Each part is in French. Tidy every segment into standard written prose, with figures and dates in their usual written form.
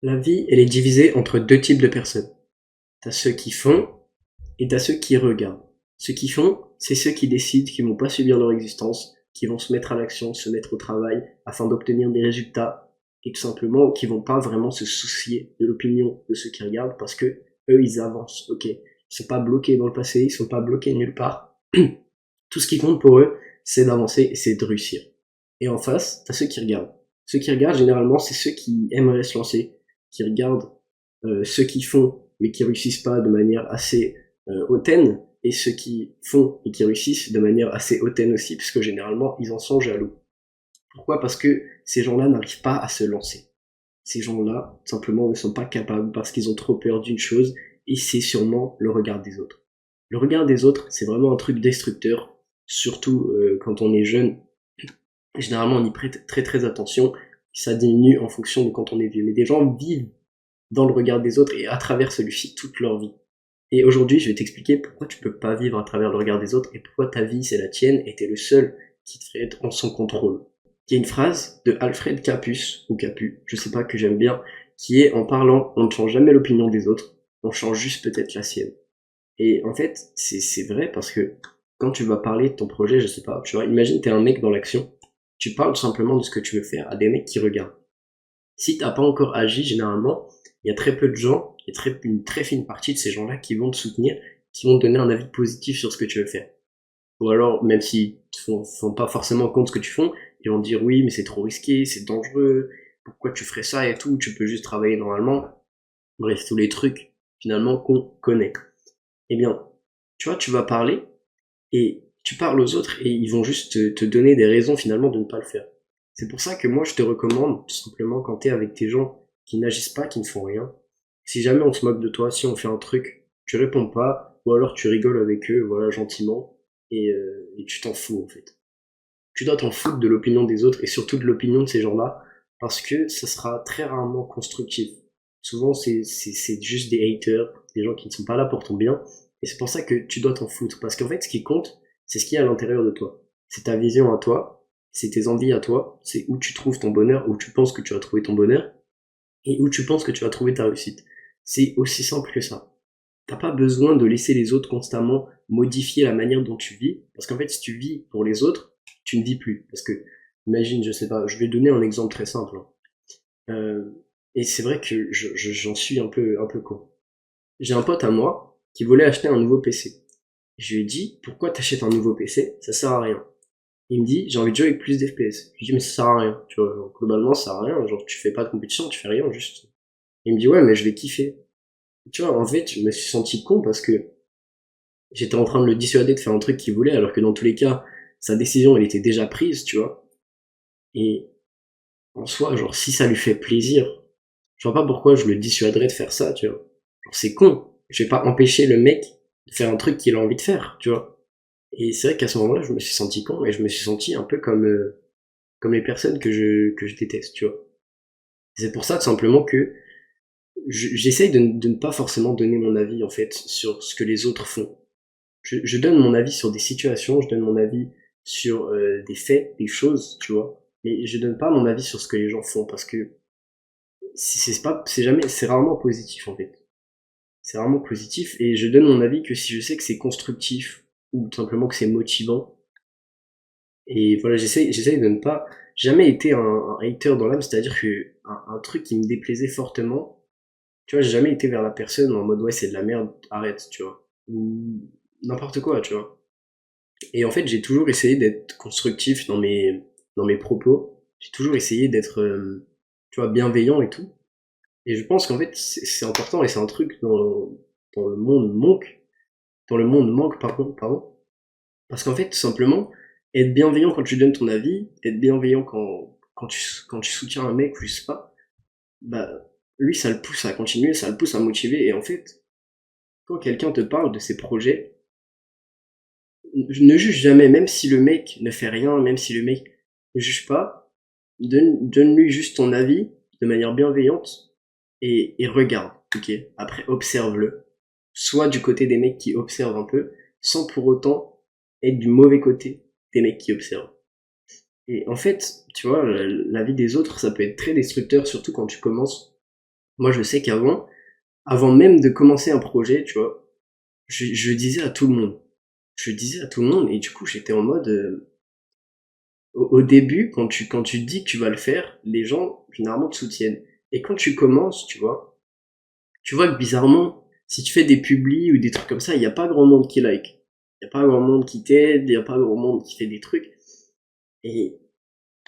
La vie, elle est divisée entre deux types de personnes. T'as ceux qui font et t'as ceux qui regardent. Ceux qui font, c'est ceux qui décident, qui vont pas subir leur existence, qui vont se mettre à l'action, se mettre au travail afin d'obtenir des résultats et tout simplement qui vont pas vraiment se soucier de l'opinion de ceux qui regardent parce que eux ils avancent, ok. Ils sont pas bloqués dans le passé, ils sont pas bloqués nulle part. Tout ce qui compte pour eux, c'est d'avancer et c'est de réussir. Et en face, t'as ceux qui regardent. Ceux qui regardent, généralement, c'est ceux qui aimeraient se lancer, qui regardent ceux qui font, mais qui réussissent pas de manière assez hautaine, et ceux qui font et qui réussissent de manière assez hautaine aussi, puisque généralement, ils en sont jaloux. Pourquoi? Parce que ces gens-là n'arrivent pas à se lancer. Ces gens-là, simplement, ne sont pas capables parce qu'ils ont trop peur d'une chose, et c'est sûrement le regard des autres. Le regard des autres, c'est vraiment un truc destructeur, surtout quand on est jeune. Généralement, on y prête très très attention, ça diminue en fonction de quand on est vieux. Mais des gens vivent dans le regard des autres et à travers celui-ci toute leur vie. Et aujourd'hui, je vais t'expliquer pourquoi tu peux pas vivre à travers le regard des autres et pourquoi ta vie c'est la tienne et t'es le seul qui te fait être en son contrôle. Il y a une phrase de Alfred Capus, ou Capu, je sais pas, que j'aime bien, qui est: en parlant, on ne change jamais l'opinion des autres, on change juste peut-être la sienne. Et en fait, c'est vrai parce que quand tu vas parler de ton projet, je sais pas, tu vois, imagine t'es un mec dans l'action, tu parles simplement de ce que tu veux faire à des mecs qui regardent. Si t'as pas encore agi, généralement, il y a très peu de gens, il y a une très fine partie de ces gens-là qui vont te soutenir, qui vont te donner un avis positif sur ce que tu veux faire. Ou alors, même s'ils font pas forcément compte de ce que tu fais, ils vont te dire: oui, mais c'est trop risqué, c'est dangereux, pourquoi tu ferais ça et tout, tu peux juste travailler normalement. Bref, tous les trucs, finalement, qu'on connaît. Eh bien, tu vois, tu vas parler, et tu parles aux autres, et ils vont juste te donner des raisons, finalement, de ne pas le faire. C'est pour ça que moi, je te recommande, tout simplement, quand t'es avec tes gens qui n'agissent pas, qui ne font rien, si jamais on se moque de toi, si on fait un truc, tu réponds pas, ou alors tu rigoles avec eux, voilà, gentiment, et tu t'en fous, en fait. Tu dois t'en foutre de l'opinion des autres, et surtout de l'opinion de ces gens-là, parce que ça sera très rarement constructif. Souvent, c'est juste des haters, des gens qui ne sont pas là pour ton bien, et c'est pour ça que tu dois t'en foutre, parce qu'en fait, ce qui compte, c'est ce qui est à l'intérieur de toi. C'est ta vision à toi, c'est tes envies à toi, c'est où tu trouves ton bonheur, où tu penses que tu vas trouver ton bonheur, et où tu penses que tu vas trouver ta réussite. C'est aussi simple que ça. T'as pas besoin de laisser les autres constamment modifier la manière dont tu vis, parce qu'en fait, si tu vis pour les autres, tu ne vis plus. Parce que, imagine, je sais pas, je vais donner un exemple très simple, hein. Euh, et c'est vrai que j'en suis un peu con. J'ai un pote à moi qui voulait acheter un nouveau PC. Je lui ai dit: pourquoi t'achètes un nouveau PC? Ça sert à rien. Il me dit: j'ai envie de jouer avec plus d'FPS. Je lui dis: mais ça sert à rien. Tu vois, genre, globalement, ça sert à rien. Genre, tu fais pas de compétition, tu fais rien, juste. Il me dit: ouais, mais je vais kiffer. Tu vois, en fait, je me suis senti con parce que j'étais en train de le dissuader de faire un truc qu'il voulait, alors que dans tous les cas, sa décision, elle était déjà prise, tu vois. Et en soi, genre, si ça lui fait plaisir, je vois pas pourquoi je le dissuaderais de faire ça, tu vois. Genre, c'est con. Je vais pas empêcher le mec de faire un truc qu'il a envie de faire, tu vois. Et c'est vrai qu'à ce moment-là, je me suis senti con et je me suis senti un peu comme les personnes que je déteste, tu vois. Et c'est pour ça, tout simplement, que j'essaye de ne pas forcément donner mon avis, en fait, sur ce que les autres font. Je donne mon avis sur des situations, je donne mon avis sur des faits, des choses, tu vois. Mais je donne pas mon avis sur ce que les gens font parce que c'est jamais, c'est rarement positif en fait. C'est rarement positif et je donne mon avis que si je sais que c'est constructif ou tout simplement que c'est motivant. Et voilà, j'essaye de ne pas jamais été un hater dans l'âme, c'est-à-dire que un truc qui me déplaisait fortement, tu vois, j'ai jamais été vers la personne en mode ouais c'est de la merde, arrête, tu vois. Ou n'importe quoi, tu vois. Et en fait, j'ai toujours essayé d'être constructif dans mes propos. J'ai toujours essayé d'être, tu vois, bienveillant et tout. Et je pense qu'en fait, c'est important et c'est un truc dans le monde manque, dans le monde manque, pardon. Parce qu'en fait, tout simplement, être bienveillant quand tu donnes ton avis, être bienveillant quand tu soutiens un mec ou je sais pas, bah, lui, ça le pousse à continuer, ça le pousse à motiver. Et en fait, quand quelqu'un te parle de ses projets, ne juge jamais, même si le mec ne fait rien, même si le mec ne juge pas, donne-lui juste ton avis de manière bienveillante et regarde, ok. Après, observe-le. Soit du côté des mecs qui observent un peu, sans pour autant être du mauvais côté des mecs qui observent. Et en fait, tu vois, la vie des autres, ça peut être très destructeur, surtout quand tu commences. Moi, je sais qu'avant, avant même de commencer un projet, tu vois, je disais à tout le monde. Je disais à tout le monde, et du coup, j'étais en mode, au début, quand tu dis que tu vas le faire, les gens, généralement, te soutiennent. Et quand tu commences, tu vois que bizarrement, si tu fais des publis ou des trucs comme ça, il n'y a pas grand monde qui like. Il n'y a pas grand monde qui t'aide, il n'y a pas grand monde qui fait des trucs. Et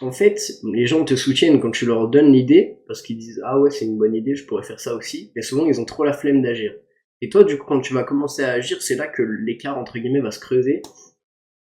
en fait, les gens te soutiennent quand tu leur donnes l'idée, parce qu'ils disent ah ouais c'est une bonne idée, je pourrais faire ça aussi, mais souvent ils ont trop la flemme d'agir. Et toi du coup quand tu vas commencer à agir, c'est là que l'écart entre guillemets va se creuser,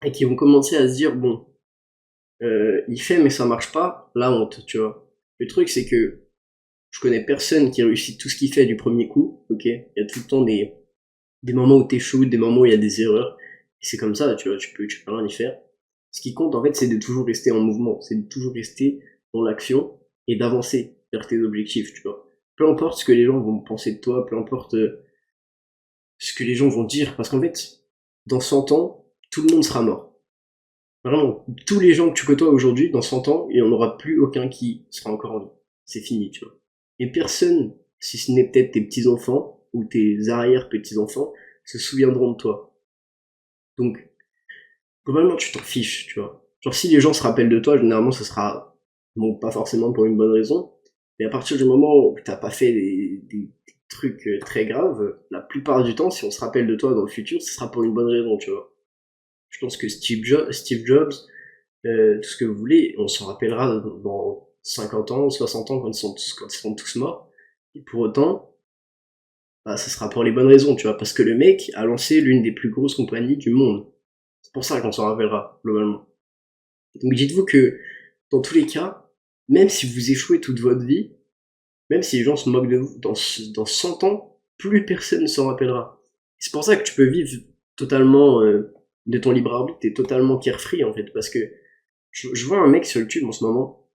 et qu'ils vont commencer à se dire bon, il fait mais ça marche pas, la honte, tu vois. Le truc c'est que je connais personne qui réussit tout ce qu'il fait du premier coup, ok. Il y a tout le temps des moments où t'échoues, des moments où il y a des erreurs. Et c'est comme ça, tu vois, tu peux rien y faire. Ce qui compte, en fait, c'est de toujours rester en mouvement, c'est de toujours rester dans l'action et d'avancer vers tes objectifs, tu vois. Peu importe ce que les gens vont penser de toi, peu importe ce que les gens vont dire, parce qu'en fait, dans 100 ans, tout le monde sera mort. Vraiment, tous les gens que tu côtoies aujourd'hui, dans 100 ans, il n'y en aura plus aucun qui sera encore en vie. C'est fini, tu vois. Et personne, si ce n'est peut-être tes petits-enfants ou tes arrière-petits-enfants, se souviendront de toi. Donc, globalement, tu t'en fiches, tu vois. Genre, si les gens se rappellent de toi, généralement, ce sera, bon, pas forcément pour une bonne raison, mais à partir du moment où t'as pas fait des trucs très graves, la plupart du temps, si on se rappelle de toi dans le futur, ce sera pour une bonne raison, tu vois. Je pense que Steve Jobs, tout ce que vous voulez, on s'en rappellera dans 50 ans, 60 ans, quand ils seront tous morts. Et pour autant, bah, ça sera pour les bonnes raisons, tu vois, parce que le mec a lancé l'une des plus grosses compagnies du monde. C'est pour ça qu'on s'en rappellera, globalement. Donc dites-vous que, dans tous les cas, même si vous échouez toute votre vie, même si les gens se moquent de vous, dans 100 ans, plus personne ne s'en rappellera. C'est pour ça que tu peux vivre totalement de ton libre arbitre, t'es totalement carefree en fait, parce que je vois un mec sur YouTube en ce moment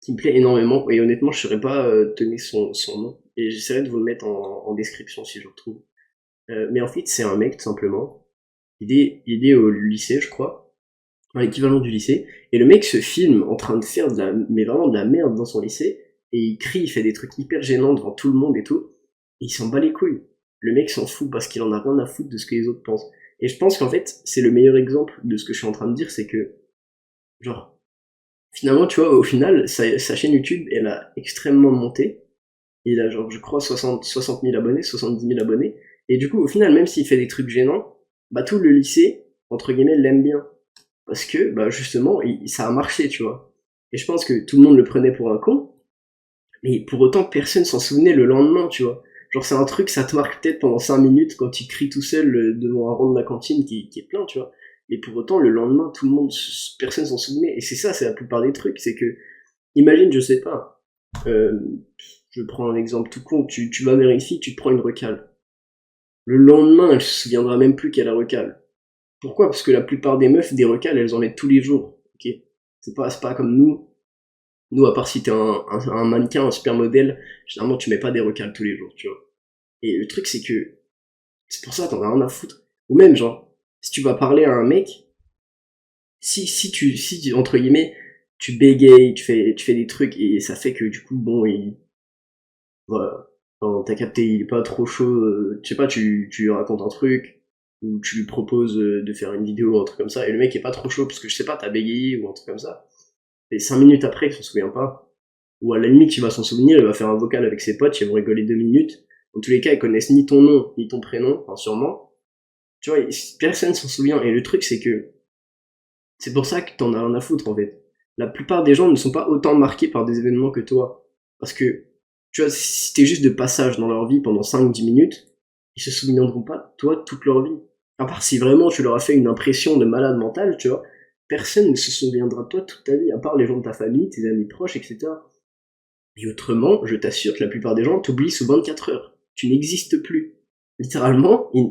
qui me plaît énormément, et honnêtement je saurais pas donner son nom, et j'essaierai de vous le mettre en description si je le retrouve. Mais en fait c'est un mec tout simplement, il est au lycée je crois, à l'équivalent du lycée, et le mec se filme en train de faire mais vraiment de la merde dans son lycée, et il crie, il fait des trucs hyper gênants devant tout le monde et tout, et il s'en bat les couilles. Le mec s'en fout parce qu'il en a rien à foutre de ce que les autres pensent. Et je pense qu'en fait, c'est le meilleur exemple de ce que je suis en train de dire, c'est que, genre, finalement, tu vois, au final, sa chaîne YouTube, elle a extrêmement monté. Il a, genre, je crois, 60 000 abonnés, 70 000 abonnés. Et du coup, au final, même s'il fait des trucs gênants, bah, tout le lycée, entre guillemets, l'aime bien. Parce que, bah, justement, ça a marché, tu vois. Et je pense que tout le monde le prenait pour un con, mais pour autant, personne s'en souvenait le lendemain, tu vois. Genre, c'est un truc, ça te marque peut-être pendant 5 minutes quand tu cries tout seul devant un rond de la cantine qui est plein, tu vois. Et pour autant, le lendemain, tout le monde, personne s'en souvenait. Et c'est ça, c'est la plupart des trucs, c'est que, imagine, je sais pas, euh, je prends un exemple tout con, tu vas vers une fille, tu te prends une recale. Le lendemain, elle se souviendra même plus qu'elle a recale. Pourquoi? Parce que la plupart des meufs, des recales, elles en mettent tous les jours, ok? C'est pas comme nous. Nous, à part si t'es un mannequin, un super modèle, généralement tu mets pas des recales tous les jours, tu vois. Et le truc, c'est que c'est pour ça, t'en as rien à foutre. Ou même, genre, si tu vas parler à un mec, entre guillemets, tu bégayes, tu fais des trucs, et ça fait que du coup, bon, voilà, enfin, t'as capté, il est pas trop chaud, je sais pas, tu lui racontes un truc, ou tu lui proposes de faire une vidéo ou un truc comme ça, et le mec est pas trop chaud, parce que je sais pas, t'as bégayé ou un truc comme ça, et 5 minutes après, il s'en souvient pas. Ou à la limite, il va s'en souvenir, il va faire un vocal avec ses potes, ils vont rigoler 2 minutes. Dans tous les cas, ils connaissent ni ton nom, ni ton prénom, enfin sûrement. Tu vois, personne s'en souvient. Et le truc, c'est que c'est pour ça que t'en as rien à foutre, en fait. La plupart des gens ne sont pas autant marqués par des événements que toi. Parce que, tu vois, si t'es juste de passage dans leur vie pendant 5-10 minutes, ils se souviendront pas de toi toute leur vie. À part si vraiment tu leur as fait une impression de malade mental, tu vois, personne ne se souviendra de toi toute ta vie, à part les gens de ta famille, tes amis proches, etc. Et autrement, je t'assure que la plupart des gens t'oublient sous 24 heures. Tu n'existes plus. Littéralement, ils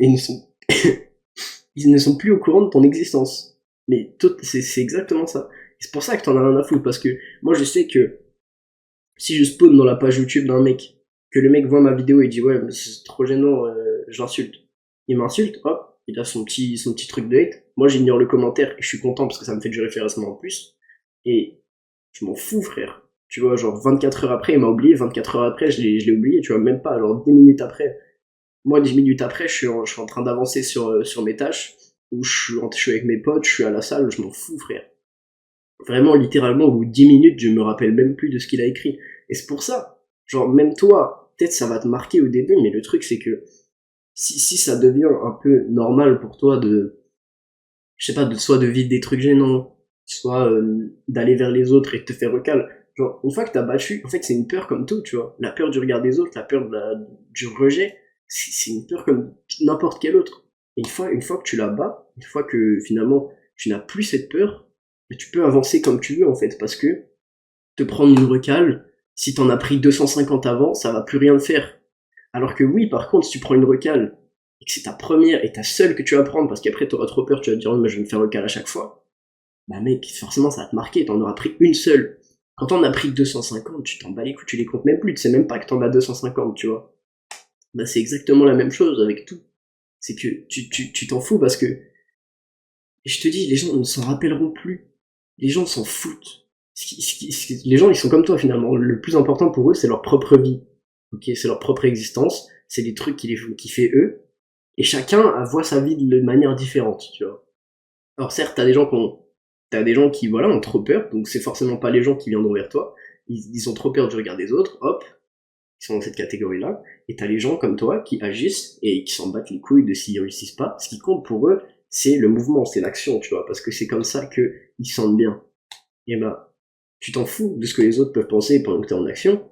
ne sont plus au courant de ton existence. Mais c'est exactement ça. Et c'est pour ça que t'en as rien à foutre, parce que moi je sais que si je spawn dans la page YouTube d'un mec, que le mec voit ma vidéo et dit ouais, mais c'est trop gênant, j'insulte. Il m'insulte, hop, il a son petit truc de hate. Moi j'ignore le commentaire et je suis content parce que ça me fait du référencement en plus. Et je m'en fous, frère. Tu vois, genre 24 heures après, il m'a oublié, 24 heures après, je l'ai oublié, tu vois, même pas, genre 10 minutes après. Moi, 10 minutes après, je suis en train d'avancer sur mes tâches, ou je suis avec mes potes, je suis à la salle, je m'en fous, frère. Vraiment, littéralement, au bout de 10 minutes, je me rappelle même plus de ce qu'il a écrit. Et c'est pour ça, genre, même toi, peut-être ça va te marquer au début, mais le truc, c'est que si ça devient un peu normal pour toi je sais pas, soit de vivre des trucs gênants, soit d'aller vers les autres et de te faire recal. Genre, une fois que t'as battu, en fait, c'est une peur comme tout, tu vois. La peur du regard des autres, la peur du rejet, c'est une peur comme n'importe quelle autre. Et une fois que tu la bats, une fois que finalement tu n'as plus cette peur, mais tu peux avancer comme tu veux, en fait, parce que te prendre une recale, si t'en as pris 250 avant, ça va plus rien faire. Alors que oui, par contre, si tu prends une recale et que c'est ta première et ta seule que tu vas prendre parce qu'après t'auras trop peur, tu vas te dire oh, mais je vais me faire recale à chaque fois. Bah mec, forcément ça va te marquer, t'en auras pris une seule. Quand t'en as pris 250, tu t'en bats les couilles, tu les comptes même plus, tu sais même pas que t'en as 250, tu vois. Bah c'est exactement la même chose avec tout. C'est que tu t'en fous parce que, et je te dis, les gens ne s'en rappelleront plus. Les gens s'en foutent. Les gens ils sont comme toi finalement. Le plus important pour eux c'est leur propre vie. Ok, c'est leur propre existence, c'est les trucs qui les font kiffer eux. Et chacun voit sa vie de manière différente, tu vois. Alors certes, t'as des gens qui, voilà, ont trop peur, donc c'est forcément pas les gens qui viendront vers toi. Ils ont trop peur du regard des autres, hop, ils sont dans cette catégorie-là. Et t'as les gens comme toi qui agissent et qui s'en battent les couilles de s'ils réussissent pas. Ce qui compte pour eux, c'est le mouvement, c'est l'action, tu vois, parce que c'est comme ça que ils se sentent bien. Et ben, tu t'en fous de ce que les autres peuvent penser pendant que t'es en action.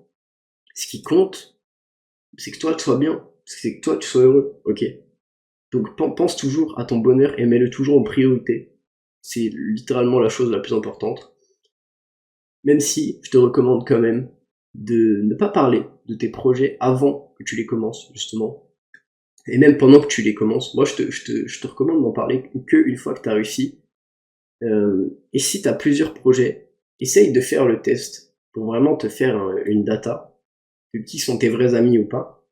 Ce qui compte, c'est que toi tu sois bien, c'est que toi tu sois heureux, ok. Donc pense toujours à ton bonheur et mets-le toujours en priorité. C'est littéralement la chose la plus importante. Même si je te recommande quand même de ne pas parler de tes projets avant que tu les commences, justement. Et même pendant que tu les commences. Moi, je te recommande d'en parler que une fois que tu as réussi. Et si tu as plusieurs projets, essaye de faire le test pour vraiment te faire une data de qui sont tes vrais amis ou pas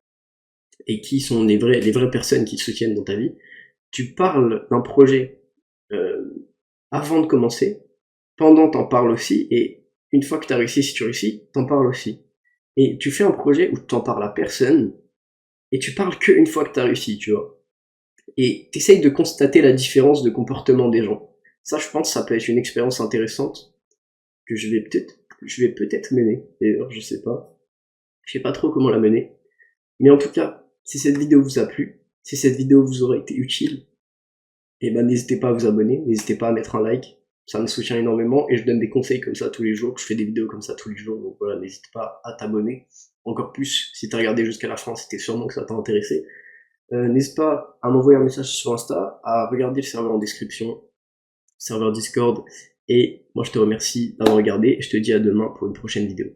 et qui sont les vraies personnes qui te soutiennent dans ta vie. Tu parles d'un projet avant de commencer, pendant t'en parles aussi, et une fois que t'as réussi, si tu réussis, t'en parles aussi. Et tu fais un projet où t'en parles à personne, et tu parles que une fois que t'as réussi, tu vois. Et t'essayes de constater la différence de comportement des gens. Ça, je pense, ça peut être une expérience intéressante que je vais peut-être mener. D'ailleurs, je sais pas. Je sais pas trop comment la mener. Mais en tout cas, si cette vidéo vous a plu, si cette vidéo vous aura été utile, et ben n'hésitez pas à vous abonner, n'hésitez pas à mettre un like, ça me soutient énormément et je donne des conseils comme ça tous les jours, je fais des vidéos comme ça tous les jours, donc voilà, n'hésite pas à t'abonner. Encore plus, si t'as regardé jusqu'à la fin, c'était sûrement que ça t'a intéressé. N'hésite pas à m'envoyer un message sur Insta, à regarder le serveur en description, serveur Discord, et moi je te remercie d'avoir regardé et je te dis à demain pour une prochaine vidéo.